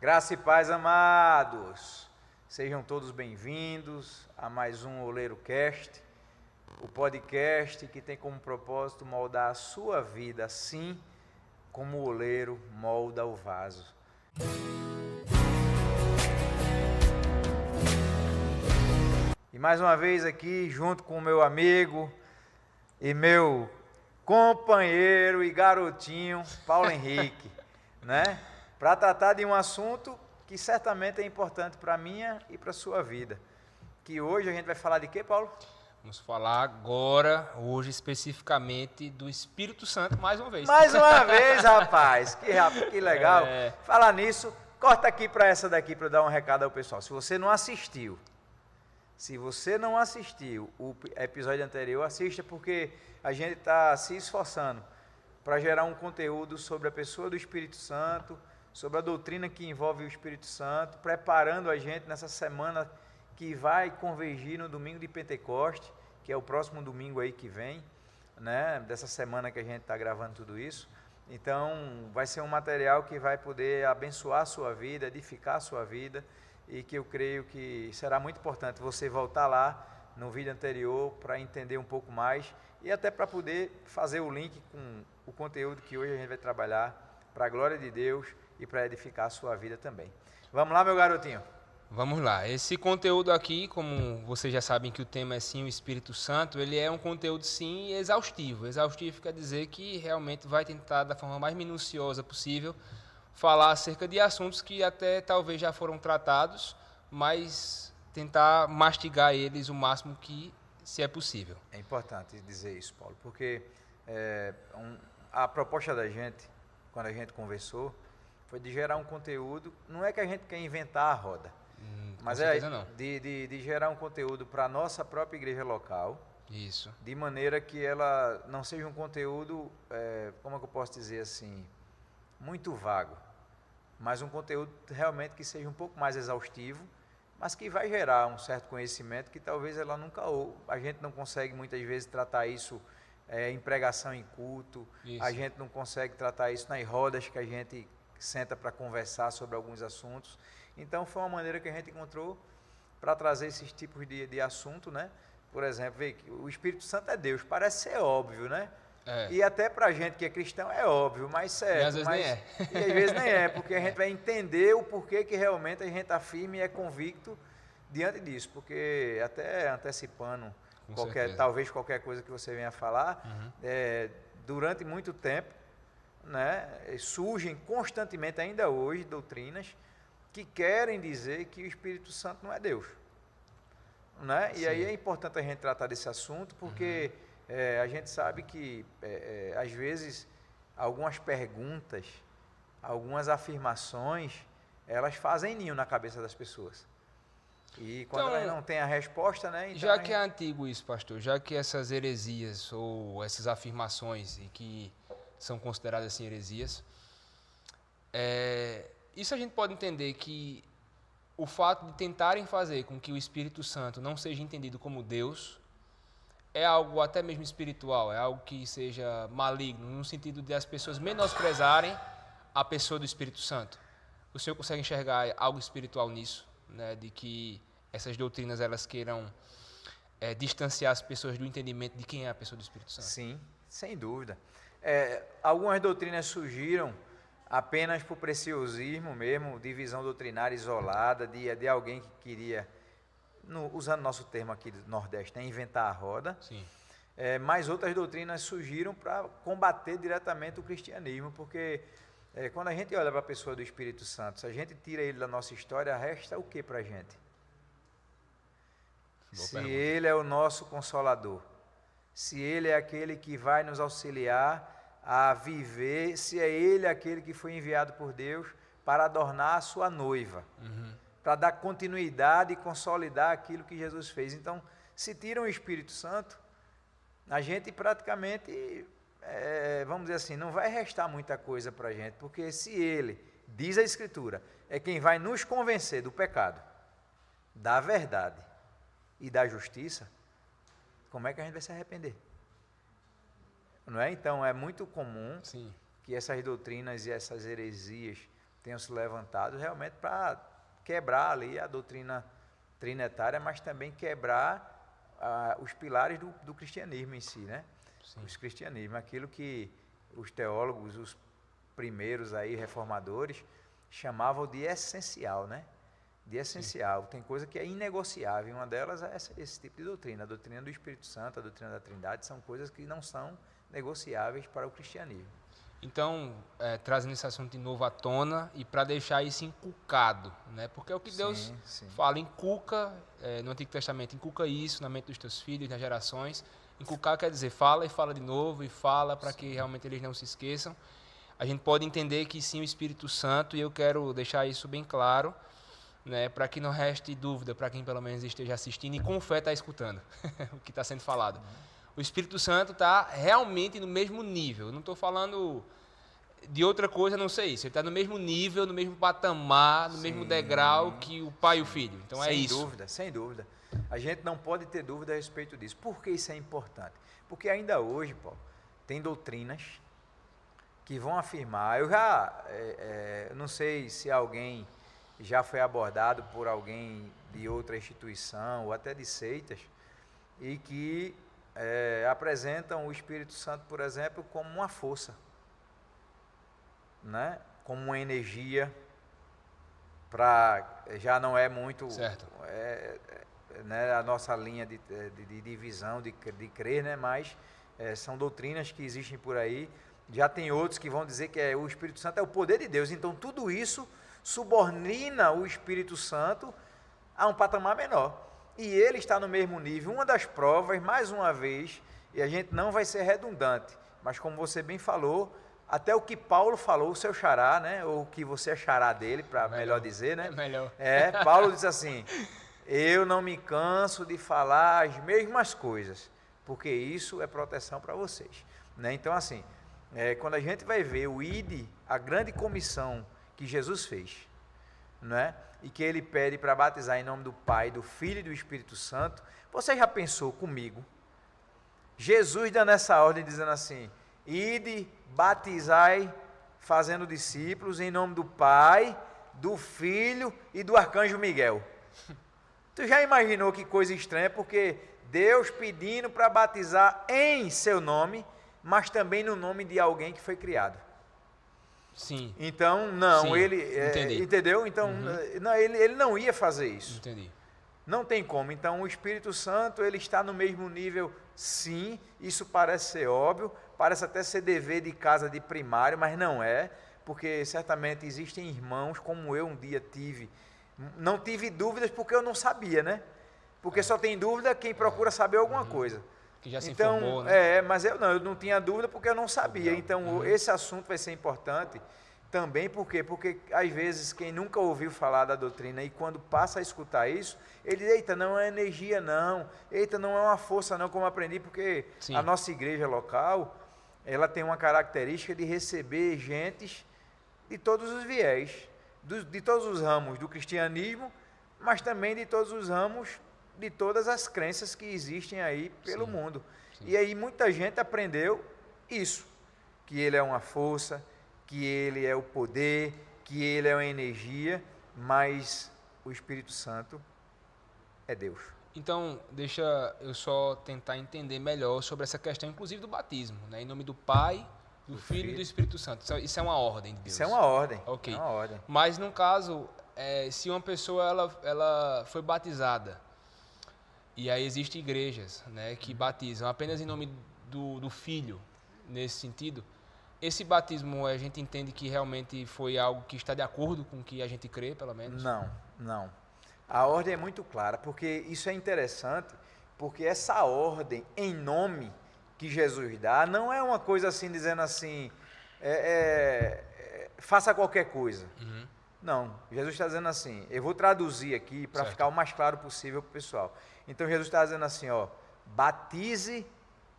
Graça e paz, amados. Sejam todos bem-vindos a mais um Oleiro Cast, o podcast que tem como propósito moldar a sua vida assim como o oleiro molda o vaso. E mais uma vez aqui, junto com o meu amigo e meu companheiro e garotinho, Paulo Henrique, né? Para tratar de um assunto que certamente é importante para a minha e para a sua vida. Que hoje a gente vai falar de quê, Paulo? Vamos falar agora, hoje especificamente, do Espírito Santo mais uma vez. Mais uma vez, rapaz. Que legal. Falar nisso, corta aqui para essa daqui para eu dar um recado ao pessoal. Se você não assistiu o episódio anterior, assista, porque a gente está se esforçando para gerar um conteúdo sobre a pessoa do Espírito Santo, sobre a doutrina que envolve o Espírito Santo, preparando a gente nessa semana que vai convergir no domingo de Pentecoste, que é o próximo domingo aí que vem, né, dessa semana que a gente está gravando tudo isso. Então, vai ser um material que vai poder abençoar a sua vida, edificar a sua vida, e que eu creio que será muito importante você voltar lá no vídeo anterior para entender um pouco mais e até para poder fazer o link com o conteúdo que hoje a gente vai trabalhar para a glória de Deus e para edificar a sua vida também. Vamos lá, meu garotinho? Vamos lá. Esse conteúdo aqui, como vocês já sabem que o tema é sim o Espírito Santo, ele é um conteúdo sim exaustivo. Exaustivo quer dizer que realmente vai tentar, da forma mais minuciosa possível, falar acerca de assuntos que até talvez já foram tratados, mas tentar mastigar eles o máximo que se é possível. É importante dizer isso, Paulo, porque a proposta da gente, quando a gente conversou, foi de gerar um conteúdo. Não é que a gente quer inventar a roda, mas de gerar um conteúdo para a nossa própria igreja local. Isso. De maneira que ela não seja um conteúdo, como é que eu posso dizer assim, muito vago, mas um conteúdo realmente que seja um pouco mais exaustivo, mas que vai gerar um certo conhecimento que talvez ela nunca ou a gente não consegue muitas vezes tratar isso em pregação em culto, isso. A gente não consegue tratar isso nas rodas que a gente senta para conversar sobre alguns assuntos. Então foi uma maneira que a gente encontrou para trazer esses tipos de assunto, né? Por exemplo, ver que o Espírito Santo é Deus, parece ser óbvio, né? E até pra gente que é cristão é óbvio, mas certo. E às vezes nem é. E às vezes nem é, porque a gente vai entender o porquê que realmente a gente está firme e é convicto diante disso. Porque até antecipando talvez qualquer coisa que você venha falar, durante muito tempo, né, surgem constantemente ainda hoje doutrinas que querem dizer que o Espírito Santo não é Deus. Né? E aí é importante a gente tratar desse assunto, porque a gente sabe que, às vezes, algumas perguntas, algumas afirmações, elas fazem ninho na cabeça das pessoas. E quando elas não têm a resposta, né? Então já que é antigo isso, pastor, já que essas heresias ou essas afirmações e que são consideradas assim heresias, isso a gente pode entender que o fato de tentarem fazer com que o Espírito Santo não seja entendido como Deus é algo até mesmo espiritual, é algo que seja maligno, no sentido de as pessoas menosprezarem a pessoa do Espírito Santo. O senhor consegue enxergar algo espiritual nisso, né, de que essas doutrinas elas queiram distanciar as pessoas do entendimento de quem é a pessoa do Espírito Santo? Sim, sem dúvida. Algumas doutrinas surgiram apenas por preciosismo mesmo, divisão doutrinária isolada de alguém que queria, usando nosso termo aqui do Nordeste, inventar a roda. Sim. Mas outras doutrinas surgiram para combater diretamente o cristianismo, porque quando a gente olha para a pessoa do Espírito Santo, se a gente tira ele da nossa história, resta o que para a gente? Se ele é o nosso consolador, se ele é aquele que vai nos auxiliar a viver, se é ele aquele que foi enviado por Deus para adornar a sua noiva, para dar continuidade e consolidar aquilo que Jesus fez. Então, se tira o Espírito Santo, a gente praticamente, vamos dizer assim, não vai restar muita coisa para a gente, porque se ele, diz a Escritura, é quem vai nos convencer do pecado, da verdade e da justiça, como é que a gente vai se arrepender? Não é? Então, é muito comum que essas doutrinas e essas heresias tenham se levantado realmente para quebrar ali a doutrina trinitária, mas também quebrar os pilares do cristianismo em si, né? Sim. Os cristianismos, aquilo que os teólogos, os primeiros aí reformadores, chamavam de essencial, né? De essencial. Sim. Tem coisa que é inegociável, uma delas é esse tipo de doutrina. A doutrina do Espírito Santo, a doutrina da Trindade, são coisas que não são negociáveis para o cristianismo. Então, trazendo esse assunto de novo à tona e para deixar isso inculcado, né? Porque é o que Deus fala, inculca, no Antigo Testamento, inculca isso na mente dos teus filhos, nas gerações. Inculcar quer dizer, fala e fala de novo e fala para que realmente eles não se esqueçam. A gente pode entender que sim, o Espírito Santo, e eu quero deixar isso bem claro, né, para que não reste dúvida para quem pelo menos esteja assistindo e com fé está escutando o que está sendo falado. O Espírito Santo está realmente no mesmo nível. Eu não estou falando de outra coisa, não sei isso. Ele está no mesmo nível, no mesmo patamar, no mesmo degrau que o pai e o filho. Então é isso. Sem dúvida, sem dúvida. A gente não pode ter dúvida a respeito disso. Por que isso é importante? Porque ainda hoje, Paulo, tem doutrinas que vão afirmar. Eu não sei se alguém já foi abordado por alguém de outra instituição ou até de seitas e que apresentam o Espírito Santo, por exemplo, como uma força, né? Como uma energia, já não é muito né, a nossa linha de visão, de crer, né? Mas são doutrinas que existem por aí. Já tem outros que vão dizer que o Espírito Santo é o poder de Deus. Então tudo isso subordina o Espírito Santo a um patamar menor. E ele está no mesmo nível. Uma das provas, mais uma vez, e a gente não vai ser redundante, mas como você bem falou, até o que Paulo falou, o seu xará, né? Ou o que você é xará dele, para melhor dizer, né? Melhor. Paulo diz assim, eu não me canso de falar as mesmas coisas, porque isso é proteção para vocês. Né? Então, assim, quando a gente vai ver o ID, a grande comissão que Jesus fez, né? E que ele pede para batizar em nome do Pai, do Filho e do Espírito Santo, você já pensou comigo? Jesus dando essa ordem, dizendo assim, ide, batizai, fazendo discípulos em nome do Pai, do Filho e do Arcanjo Miguel. Tu já imaginou que coisa estranha? Porque Deus pedindo para batizar em seu nome, mas também no nome de alguém que foi criado. Sim. Então, não, Sim, ele... entendeu? Então, não, ele não ia fazer isso. Entendi. Não tem como. Então, o Espírito Santo, ele está no mesmo nível, sim. Isso parece ser óbvio, parece até ser dever de casa de primário, mas não é, porque certamente existem irmãos, como eu um dia tive. Não tive dúvidas porque eu não sabia, né? Porque só tem dúvida quem procura saber alguma coisa. Que já se informou, né? Mas eu não tinha dúvida porque eu não sabia. Então, esse assunto vai ser importante também, porque às vezes quem nunca ouviu falar da doutrina e quando passa a escutar isso, ele diz, eita, não é energia não, eita, não é uma força não, como eu aprendi, porque a nossa igreja local, ela tem uma característica de receber gentes de todos os viés, de todos os ramos do cristianismo, mas também de todos os ramos de todas as crenças que existem aí pelo mundo. E aí muita gente aprendeu isso, que ele é uma força, que ele é o poder, que ele é uma energia, mas o Espírito Santo é Deus. Então, deixa eu só tentar entender melhor sobre essa questão, inclusive do batismo, né? Em nome do Pai, do Filho e do Espírito Santo. Isso é uma ordem de Deus. Isso é uma ordem. Ok. É uma ordem. Mas, no caso, se uma pessoa ela foi batizada, e aí existem igrejas, né, que batizam apenas em nome do Filho, nesse sentido, esse batismo a gente entende que realmente foi algo que está de acordo com o que a gente crê, pelo menos? Não. A ordem é muito clara, porque isso é interessante, porque essa ordem em nome que Jesus dá, não é uma coisa assim, dizendo assim, faça qualquer coisa. Não, Jesus está dizendo assim, eu vou traduzir aqui para ficar o mais claro possível para o pessoal. Então Jesus está dizendo assim, batize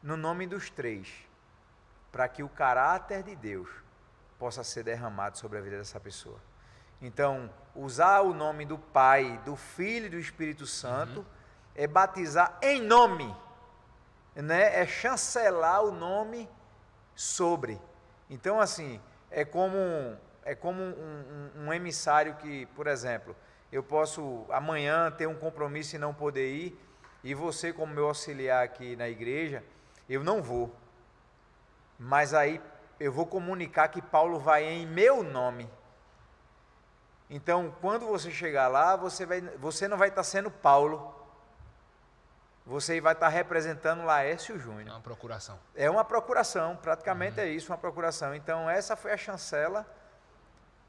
no nome dos três, para que o caráter de Deus possa ser derramado sobre a vida dessa pessoa. Então, usar o nome do Pai, do Filho e do Espírito Santo é batizar em nome, né? É chancelar o nome sobre. Então, assim, é como é como um emissário que, por exemplo, eu posso amanhã ter um compromisso e não poder ir, e você, como meu auxiliar aqui na igreja, eu não vou. Mas aí eu vou comunicar que Paulo vai em meu nome. Então, quando você chegar lá, você não vai estar sendo Paulo. Você vai estar representando Laércio Júnior. É uma procuração. É uma procuração, praticamente é isso, uma procuração. Então, essa foi a chancela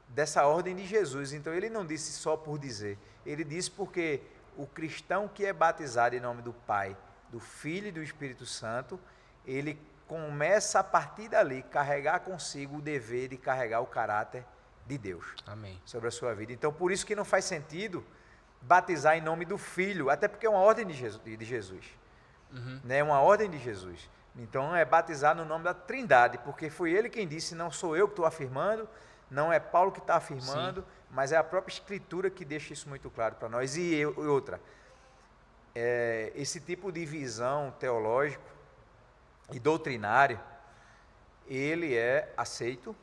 dessa ordem de Jesus. Então, ele não disse só por dizer. Ele disse porque o cristão que é batizado em nome do Pai, do Filho e do Espírito Santo, ele começa a partir dali carregar consigo o dever de carregar o caráter de Deus. Amém. Sobre a sua vida. Então, por isso que não faz sentido batizar em nome do Filho, até porque é uma ordem de Jesus. É uma ordem de Jesus. Então, é batizar no nome da Trindade, porque foi ele quem disse, não sou eu que estou afirmando, não é Paulo que está afirmando, mas é a própria Escritura que deixa isso muito claro para nós. E outra, esse tipo de visão teológico e doutrinária, ele é aceito,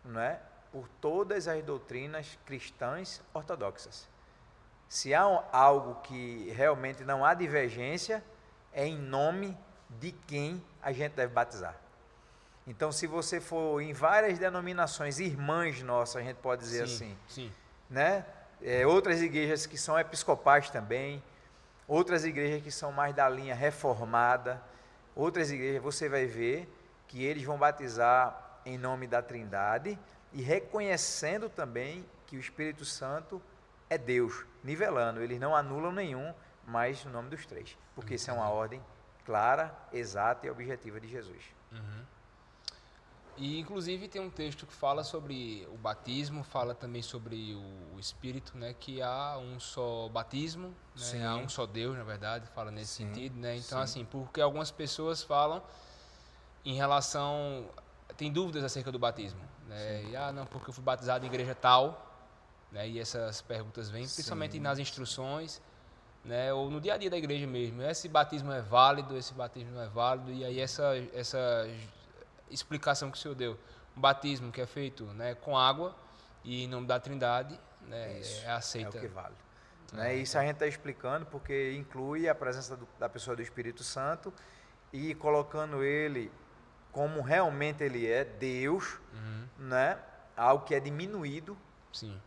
não é, por todas as doutrinas cristãs ortodoxas. Se há algo que realmente não há divergência, é em nome de quem a gente deve batizar. Então, se você for em várias denominações irmãs nossas, a gente pode dizer assim, né? Outras igrejas que são episcopais também, outras igrejas que são mais da linha reformada, outras igrejas, você vai ver que eles vão batizar em nome da Trindade e reconhecendo também que o Espírito Santo é Deus, nivelando, eles não anulam nenhum, mas no nome dos três, porque isso é uma ordem clara, exata e objetiva de Jesus. E inclusive tem um texto que fala sobre o batismo, fala também sobre o Espírito, né, que há um só batismo, né, há um só Deus, na verdade, fala nesse sentido, né? Então assim, porque algumas pessoas falam em relação, tem dúvidas acerca do batismo, né? E, não, porque eu fui batizado em igreja tal, né? E essas perguntas vêm, principalmente nas instruções, né? Ou no dia a dia da igreja mesmo. Esse batismo é válido, esse batismo não é válido, e aí essa explicação que o senhor deu, um batismo que é feito, né, com água e em nome da Trindade, né, é aceita. É o que vale. Né? Isso a gente está explicando porque inclui a presença da pessoa do Espírito Santo e colocando ele como realmente ele é, Deus, né? Algo que é diminuído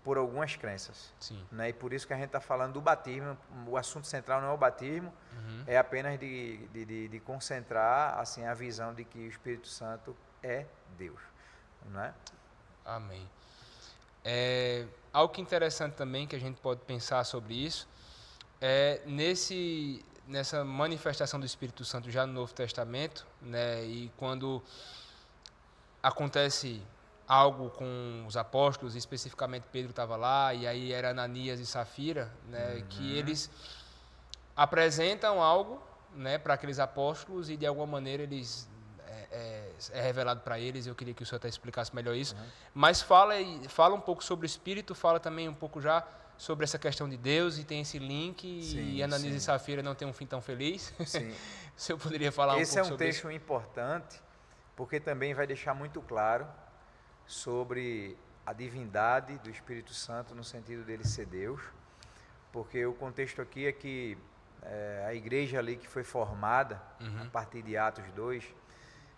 por algumas crenças. Né? E por isso que a gente está falando do batismo, o assunto central não é o batismo, é apenas de concentrar assim, a visão de que o Espírito Santo é Deus. Né? Amém. Algo que é interessante também, que a gente pode pensar sobre isso, é nessa manifestação do Espírito Santo já no Novo Testamento, né? E quando acontece algo com os apóstolos, especificamente Pedro estava lá, e aí era Ananias e Safira, né, que eles apresentam algo, né, para aqueles apóstolos e de alguma maneira eles é revelado para eles. Eu queria que o senhor até explicasse melhor isso, mas fala um pouco sobre o Espírito, fala também um pouco já sobre essa questão de Deus e tem esse link, e Ananias e Safira não tem um fim tão feliz. O senhor poderia falar um pouco sobre isso? Esse é um texto importante, porque também vai deixar muito claro sobre a divindade do Espírito Santo no sentido dele ser Deus, porque o contexto aqui é que a igreja ali que foi formada a partir de Atos 2,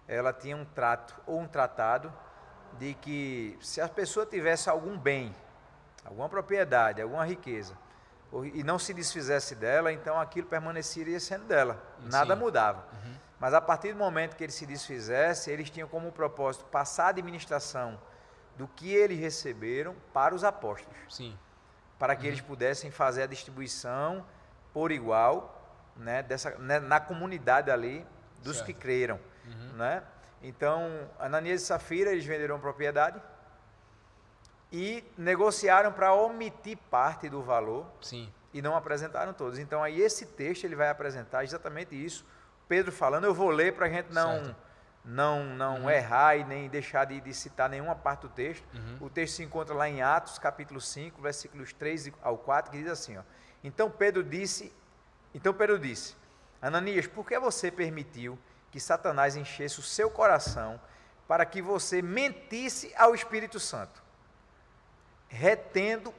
ela tinha um trato ou um tratado de que se a pessoa tivesse algum bem, alguma propriedade, alguma riqueza, e não se desfizesse dela, então aquilo permaneceria sendo dela, nada mudava. Mas a partir do momento que ele se desfizesse, eles tinham como propósito passar a administração do que eles receberam para os apóstolos. Para que eles pudessem fazer a distribuição por igual, né, na comunidade ali dos que creram. Né? Então, Ananias e Safira, eles venderam propriedade e negociaram para omitir parte do valor e não apresentaram todos. Então, aí esse texto ele vai apresentar exatamente isso. Pedro falando, eu vou ler para a gente não errar e nem deixar de citar nenhuma parte do texto. O texto se encontra lá em Atos, capítulo 5, versículos 3 ao 4, que diz assim, ó, Então Pedro disse, Ananias, por que você permitiu que Satanás enchesse o seu coração para que você mentisse ao Espírito Santo? retendo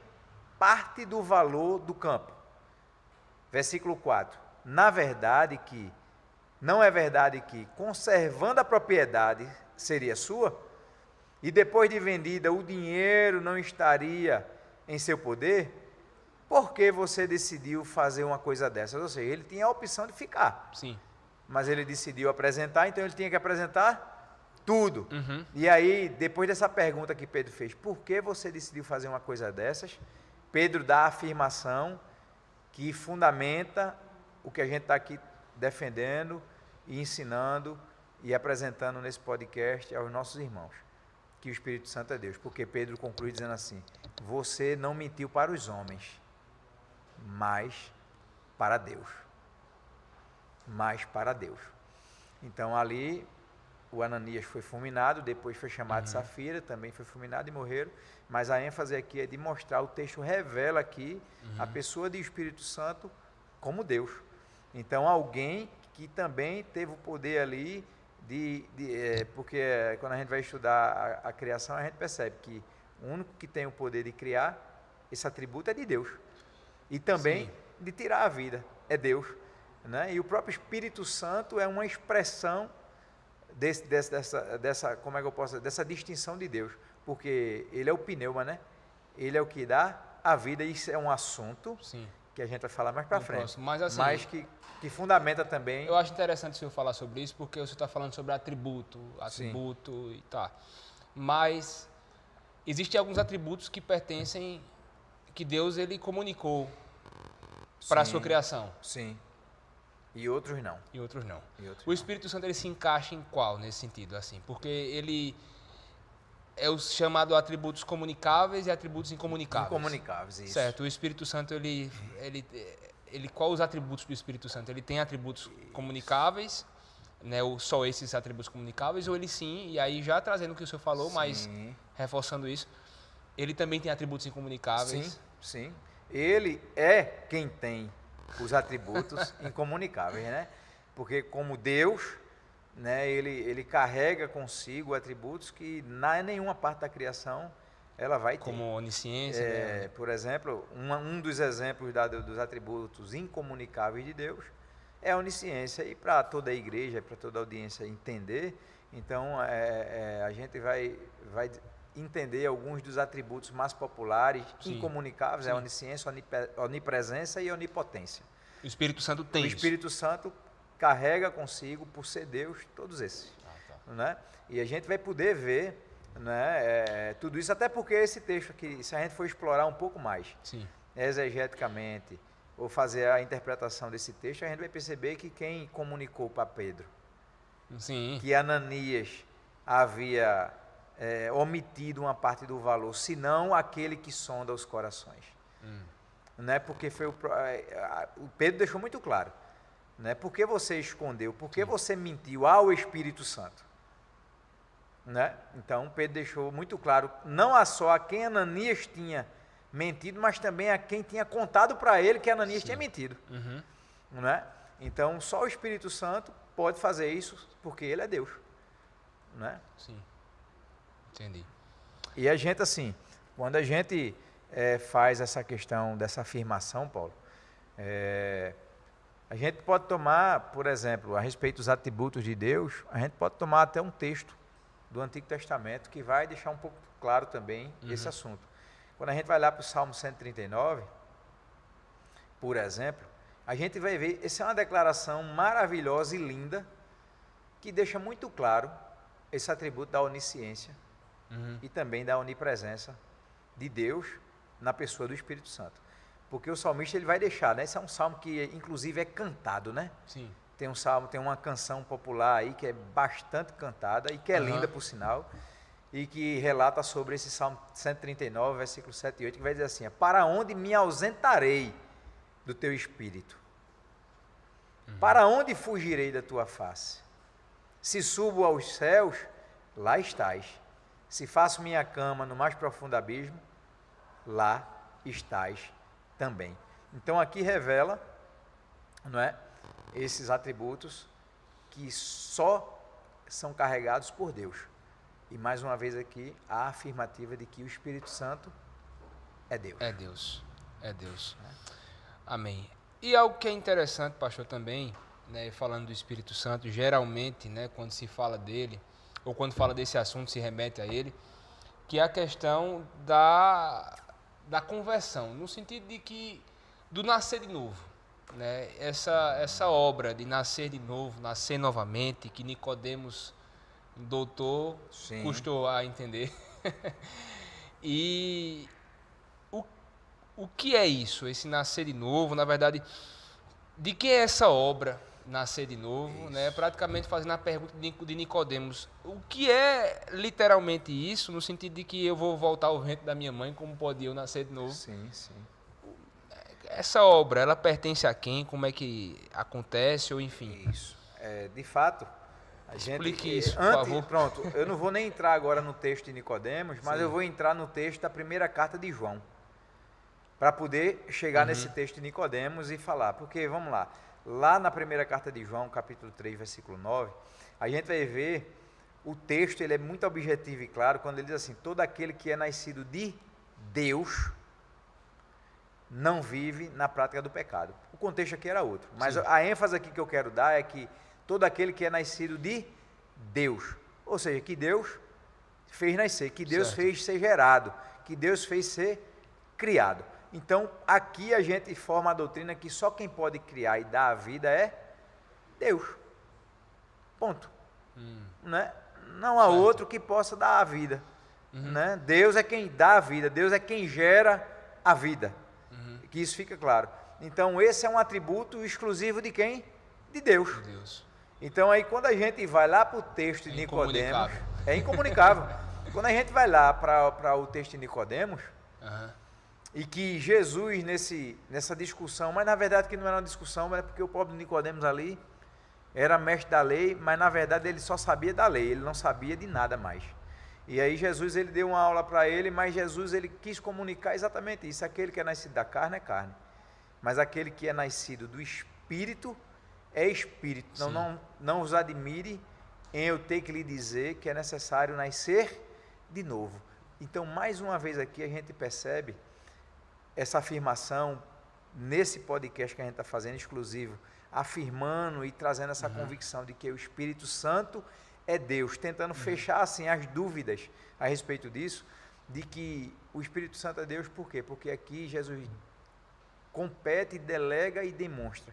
parte do valor do campo. Versículo 4. Não é verdade que, conservando a propriedade, seria sua, e depois de vendida o dinheiro não estaria em seu poder? Por que você decidiu fazer uma coisa dessas? Ou seja, ele tinha a opção de ficar. Sim. Mas ele decidiu apresentar, então ele tinha que apresentar tudo. Uhum. E aí, depois dessa pergunta que Pedro fez, por que você decidiu fazer uma coisa dessas? Pedro dá a afirmação que fundamenta o que a gente está aqui defendendo e ensinando e apresentando nesse podcast aos nossos irmãos, que o Espírito Santo é Deus. Porque Pedro conclui dizendo assim: você não mentiu para os homens, mas para Deus. Mas para Deus. Então ali o Ananias foi fulminado, depois foi chamado de Safira, também foi fulminado e morreram. Mas a ênfase aqui é de mostrar, o texto revela aqui a pessoa do Espírito Santo como Deus. Então alguém que também teve o poder ali porque quando a gente vai estudar a criação, a gente percebe que o único que tem o poder de criar, esse atributo é de Deus. E também de tirar a vida, é Deus. Né? E o próprio Espírito Santo é uma expressão dessa distinção de Deus, porque ele é o pneuma, né? Ele é o que dá a vida. Isso é um assunto que a gente vai falar mais para frente, mas assim, que fundamenta também. Eu acho interessante o senhor falar sobre isso, porque o senhor está falando sobre atributo e tá. Mas existem alguns atributos que pertencem, que Deus ele comunicou para a sua criação. Sim. E outros não. O Espírito Santo ele se encaixa em qual nesse sentido, assim? Porque ele é o chamado atributos comunicáveis e atributos incomunicáveis. Incomunicáveis, isso. Certo. O Espírito Santo ele qual os atributos do Espírito Santo? Ele tem atributos comunicáveis, né? Ou só esses atributos comunicáveis, ou ele sim, e aí já trazendo o que o senhor falou, mas reforçando isso, ele também tem atributos incomunicáveis. Sim. Ele é quem tem os atributos incomunicáveis, né? Porque como Deus, né, ele carrega consigo atributos que nenhuma parte da criação ela vai ter. Como onisciência. Por exemplo, um dos exemplos dos atributos incomunicáveis de Deus é a onisciência. E para toda a igreja, para toda a audiência entender, então a gente vai entender alguns dos atributos mais populares, incomunicáveis, a onisciência, onipresença e onipotência. O Espírito Santo tem isso. O Espírito Santo carrega consigo, por ser Deus, todos esses. Né? E a gente vai poder ver, né, tudo isso, até porque esse texto aqui, se a gente for explorar um pouco mais, exegeticamente, ou fazer a interpretação desse texto, a gente vai perceber que quem comunicou para Pedro que Ananias havia omitido uma parte do valor, senão aquele que sonda os corações. Né? Porque o Pedro deixou muito claro, né? Por que você escondeu? Por que você mentiu ao Espírito Santo? Né? Então Pedro deixou muito claro, não só a quem Ananias tinha mentido, mas também a quem tinha contado para ele que Ananias tinha mentido. Né? Então só o Espírito Santo pode fazer isso, porque ele é Deus. Né? Sim. Entendi. E a gente, assim, quando a gente faz essa questão dessa afirmação, Paulo, a gente pode tomar, por exemplo, a respeito dos atributos de Deus, a gente pode tomar até um texto do Antigo Testamento que vai deixar um pouco claro também esse assunto. Quando a gente vai lá para o Salmo 139, por exemplo, a gente vai ver, essa é uma declaração maravilhosa e linda, que deixa muito claro esse atributo da onisciência e também da onipresença de Deus na pessoa do Espírito Santo. Porque o salmista ele vai deixar, né? Esse é um salmo que inclusive é cantado, né? Sim. Tem uma canção popular aí que é bastante cantada e que é linda por sinal, e que relata sobre esse Salmo 139, versículo 7 e 8, que vai dizer assim: para onde me ausentarei do teu espírito? Para onde fugirei da tua face? Se subo aos céus, lá estás. Se faço minha cama no mais profundo abismo, lá estás também. Então aqui revela, não é, esses atributos que só são carregados por Deus. E mais uma vez aqui a afirmativa de que o Espírito Santo é Deus. É Deus. É Deus. Amém. E algo que é interessante, pastor, também, né, falando do Espírito Santo, geralmente, né, quando se fala dele, ou quando fala desse assunto, se remete a ele, que é a questão da conversão, no sentido de que do nascer de novo, né? Essa obra de nascer de novo, nascer novamente, que Nicodemos, doutor, Sim. custou a entender. E o, o que é isso, esse nascer de novo? Na verdade, de que é essa obra, nascer de novo, né? Praticamente fazendo a pergunta de Nicodemos, o que é literalmente isso, no sentido de que eu vou voltar ao ventre da minha mãe, como pode eu nascer de novo? Sim, sim. Essa obra, ela pertence a quem? Como é que acontece, ou enfim? Isso. De fato, a gente... Explique isso, por antes, favor. Pronto, eu não vou nem entrar agora no texto de Nicodemos, mas Sim. eu vou entrar no texto da primeira carta de João, para poder chegar nesse texto de Nicodemos e falar. Porque, vamos lá na primeira carta de João, capítulo 3, versículo 9, a gente vai ver, o texto ele é muito objetivo e claro, quando ele diz assim, todo aquele que é nascido de Deus não vive na prática do pecado. O contexto aqui era outro, mas Sim. a ênfase aqui que eu quero dar é que todo aquele que é nascido de Deus, ou seja, que Deus fez nascer, que Deus Certo. fez ser gerado, que Deus fez ser criado. Então, aqui a gente forma a doutrina que só quem pode criar e dar a vida é Deus. Ponto. Né? Não há Certo. outro que possa dar a vida. Né? Deus é quem dá a vida, Deus é quem gera a vida. Que isso fica claro. Então, esse é um atributo exclusivo de quem? De Deus. Meu Deus. Então, aí, quando a gente vai lá para o texto de Nicodemos, incomunicável. é incomunicável. Quando a gente vai lá para o texto de Nicodemos, Aham. e que Jesus, nessa discussão, mas na verdade que não era uma discussão, mas é porque o pobre Nicodemos ali era mestre da lei, mas na verdade ele só sabia da lei, ele não sabia de nada mais. E aí Jesus ele deu uma aula para ele, mas Jesus ele quis comunicar exatamente isso, aquele que é nascido da carne é carne, mas aquele que é nascido do Espírito é Espírito. Então não vos admire em eu ter que lhe dizer que é necessário nascer de novo. Então mais uma vez aqui a gente percebe essa afirmação nesse podcast que a gente está fazendo exclusivo, afirmando e trazendo essa convicção de que o Espírito Santo é Deus, tentando fechar assim as dúvidas a respeito disso, de que o Espírito Santo é Deus, por quê? Porque aqui Jesus compete, delega e demonstra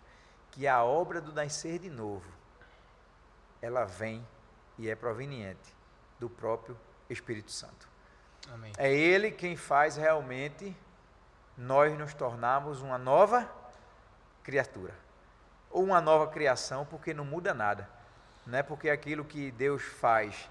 que a obra do nascer de novo, ela vem e é proveniente do próprio Espírito Santo. Amém. É Ele quem faz realmente nós nos tornarmos uma nova criatura, ou uma nova criação, porque não muda nada, não é porque aquilo que Deus faz,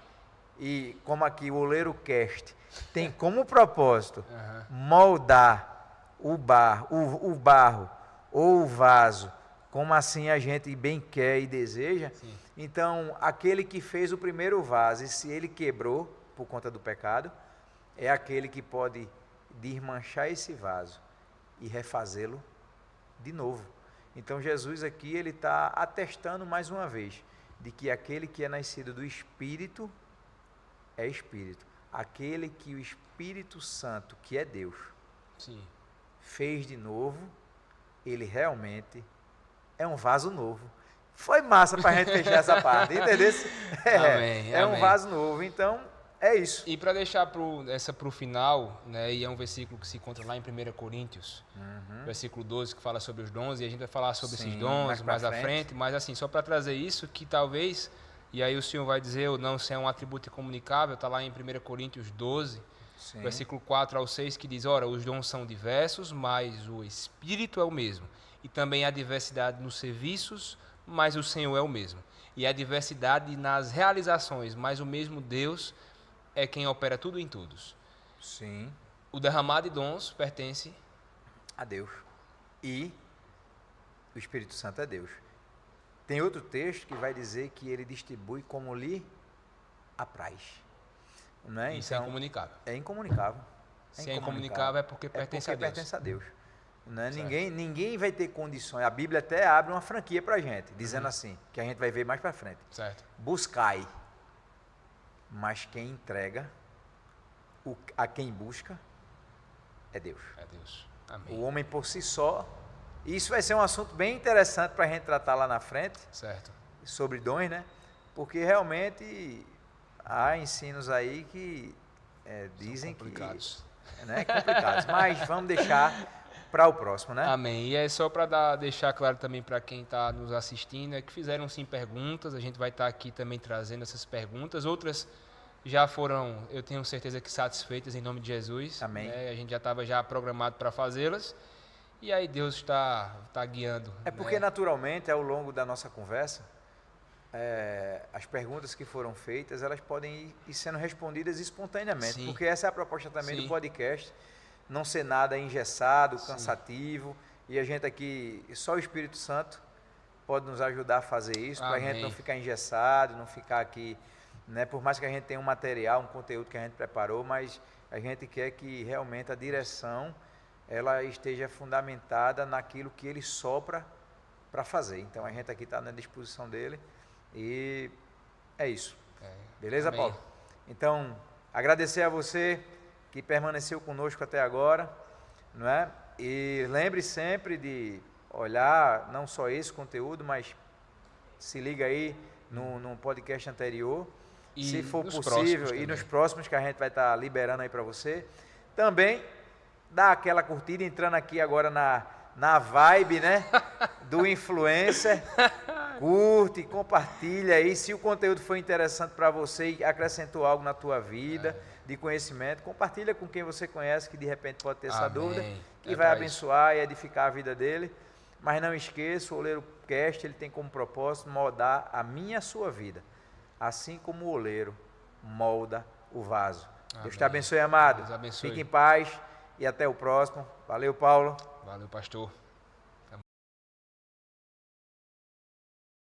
e como aqui o Oleiro Cast, tem como propósito moldar o barro ou o vaso, como assim a gente bem quer e deseja. Sim. Então, aquele que fez o primeiro vaso, e se ele quebrou por conta do pecado, é aquele que pode desmanchar esse vaso e refazê-lo de novo. Então Jesus aqui ele está atestando mais uma vez de que aquele que é nascido do Espírito é Espírito. Aquele que o Espírito Santo, que é Deus, Sim. fez de novo, ele realmente é um vaso novo. Foi massa para a gente fechar essa parte, entendeu? É um amém. vaso novo, então é isso. E para deixar para o final, né, e é um versículo que se encontra lá em 1 Coríntios, versículo 12, que fala sobre os dons, e a gente vai falar sobre esses dons mais à frente, mas assim, só para trazer isso, que talvez, e aí o senhor vai dizer ou não, se é um atributo incomunicável, está lá em 1 Coríntios 12, Sim. versículo 4 ao 6, que diz, ora, os dons são diversos, mas o Espírito é o mesmo, e também há diversidade nos serviços, mas o Senhor é o mesmo, e há diversidade nas realizações, mas o mesmo Deus é quem opera tudo em todos. Sim. O derramar de dons pertence A Deus. E o Espírito Santo é Deus. Tem outro texto que vai dizer que ele distribui como lhe apraz. Não é? Isso Então, é incomunicável. é incomunicável. Se é incomunicável é porque pertence a Deus. Pertence a Deus. Não é? Ninguém vai ter condições. A Bíblia até abre uma franquia para a gente, dizendo assim, que a gente vai ver mais para frente. Certo. Buscai. Mas quem entrega a quem busca é Deus. É Deus. Amém. O homem por si só. E isso vai ser um assunto bem interessante para a gente tratar lá na frente. Certo. Sobre dons, né? Porque realmente há ensinos aí que dizem complicados. que... Né, complicados. Mas vamos deixar para o próximo, né? Amém. E é só para deixar claro também para quem está nos assistindo, que fizeram sim perguntas, a gente vai estar aqui também trazendo essas perguntas. Outras já foram, eu tenho certeza que satisfeitas em nome de Jesus. Amém. Né? A gente já estava já programado para fazê-las. E aí Deus está guiando. É porque naturalmente, ao longo da nossa conversa, as perguntas que foram feitas, elas podem ir sendo respondidas espontaneamente. Sim. Porque essa é a proposta também Sim. do podcast. Não ser nada engessado, cansativo. E a gente aqui, só o Espírito Santo pode nos ajudar a fazer isso, para a gente não ficar engessado, não ficar aqui, né? Por mais que a gente tenha um material, um conteúdo que a gente preparou, mas a gente quer que realmente a direção ela esteja fundamentada naquilo que ele sopra para fazer. Então a gente aqui está na disposição dele e é isso. Beleza, Amém. Paulo? Então, agradecer a você que permaneceu conosco até agora, não é? E lembre sempre de olhar não só esse conteúdo, mas se liga aí no podcast anterior, E se for nos possível, próximos e nos também. próximos que a gente vai estar liberando aí para você. Também dá aquela curtida, entrando aqui agora na vibe, né, do influencer. Curte, compartilha aí. Se o conteúdo foi interessante para você e acrescentou algo na tua vida, de conhecimento, compartilha com quem você conhece que de repente pode ter essa Amém. dúvida, que É vai pra abençoar e edificar a vida dele. Mas não esqueça, o Oleiro Cast, ele tem como propósito moldar a minha e a sua vida, assim como o oleiro molda o vaso. Deus te Amém. abençoe, amado. Deus abençoe. Fique em paz e até o próximo. Valeu, Paulo. Valeu, pastor.